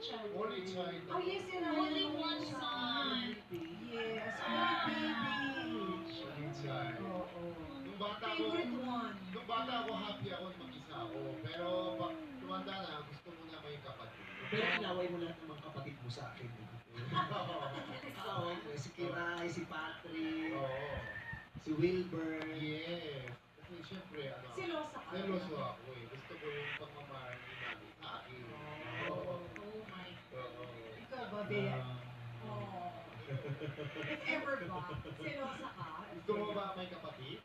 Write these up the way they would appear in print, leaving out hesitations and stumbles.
child. Only child. Oh, yes, yun ang Only only one son. Yes, only baby. Only child. Oo. Nung bata ako, Favorite one. nung bata ako, happy ako na mag-isa ako. Pero pag tumanda na, gusto mo na may kapatid. Pero inaway mo lahat ng mga kapatid mo sa akin. Oo, si Kiray, si Patrick, Oo. si Wilbur. Yes. Kasi syempre, Silosa ka. seloso ako eh. Gusto ko yung pagmamahal ni mami sa akin. Oo. Oh my. Oo. Ikaw ba, Bea? Oo. If ever ba, silosa ka? Gusto mo ba may kapatid?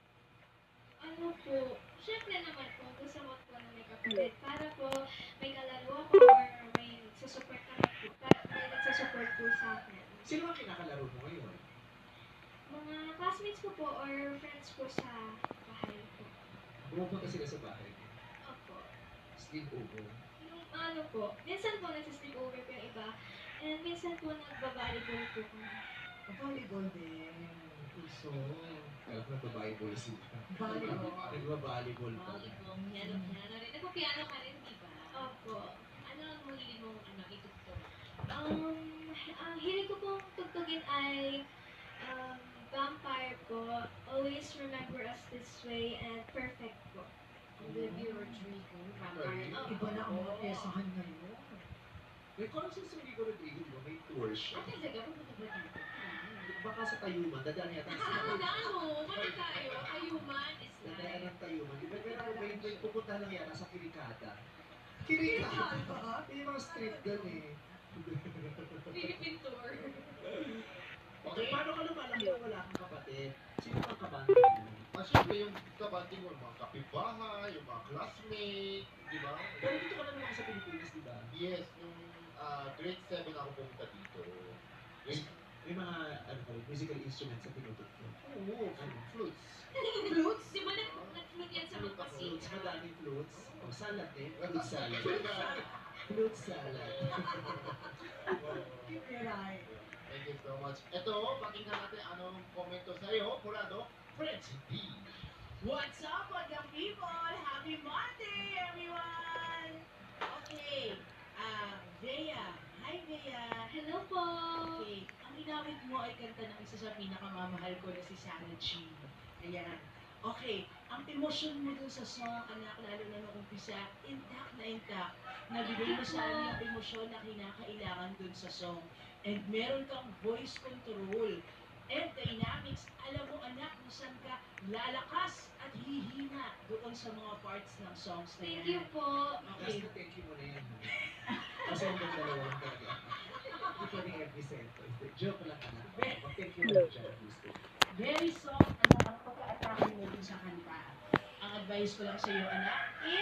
Ano po, syempre naman po, gusto ko po na may kapatid. Para po may kalaro ako or may nagsusupport naman po. May nagsusupport po sa akin. Sino ang kinakalaro mo ngayon? Mga classmates ko po or friends ko sa bahay po. Pumupunta sila sa bahay. Opo. Sleep over. Yung ano po, minsan po nagsisleep over po yung iba. And minsan po nagbabalibol po kami. Volleyball din. So, alam ko nagbabalibol sila. Volleyball. Nagbabalibol pa. Piano ka rin. Nagpa-piano ka rin, di ba? Opo. Ano ang mahilig mong itugtog? Ang hilig ko pong tugtugin ay Vampire po, Always Remember Us This Way, and Perfect po. Olivia Rodrigo, Vampire. Iba na ang mga pesahan ngayon. May concert sa Rico Rodrigo, di ba? May tour siya. Ah, talaga? Pupunta ba dito? Baka sa Tayuman, dadaan yata Ano sila. na ano? Mali tayo. Ayuman is Dadaan live. ng Tayuman. Di ba? Pero may pupunta lang yata sa Kirikata. Kirikata? Yung mga street doon eh. Philippine tour. Okay, paano ka lumalang kung wala kang kapatid? Sino ang kabante mo? Syempre yung kabati mo, yung mga kapitbahay, yung mga classmate, di ba? Pero dito ka na naman sa Pilipinas, di ba? Yes, yung grade 7 ako pumunta dito. Grade, May mga musical instruments sa tinutugtog. oo, flutes. Flutes? Di ba nag-flute yan sa mga Flutes, pasika? madaming flutes. O, salad din. Flute salad. Flute salad. Kipiray. Thank you so much. Ito, pakinggan natin anong komento sa'yo, Purado, French D. What's up, Wagam people? Happy Monday, everyone! Okay, Bea. Hi, Bea. Hello po! Okay, ang inawit mo ay kanta ng isa sa pinakamamahal ko na si Sarah G. Ayan. Okay, ang emosyon mo dun sa song, anak, lalo na nung umpisa, intact na intact. Nabigay mo sa amin ang emosyon na kinakailangan dun sa song. And meron kang voice control and dynamics. Alam mo, anak, kung saan ka lalakas at hihina doon sa mga parts ng songs na Thank yan. you po! Last na thank you mo na yan. Kasi ang dalawa lang talaga. Hindi pwedeng every sentence. Joke lang anak. Thank you mo lang dyan, gusto. Very soft, anak, ang pagka-atake mo dun sa kanta. Ang advice ko lang sa iyo, anak, is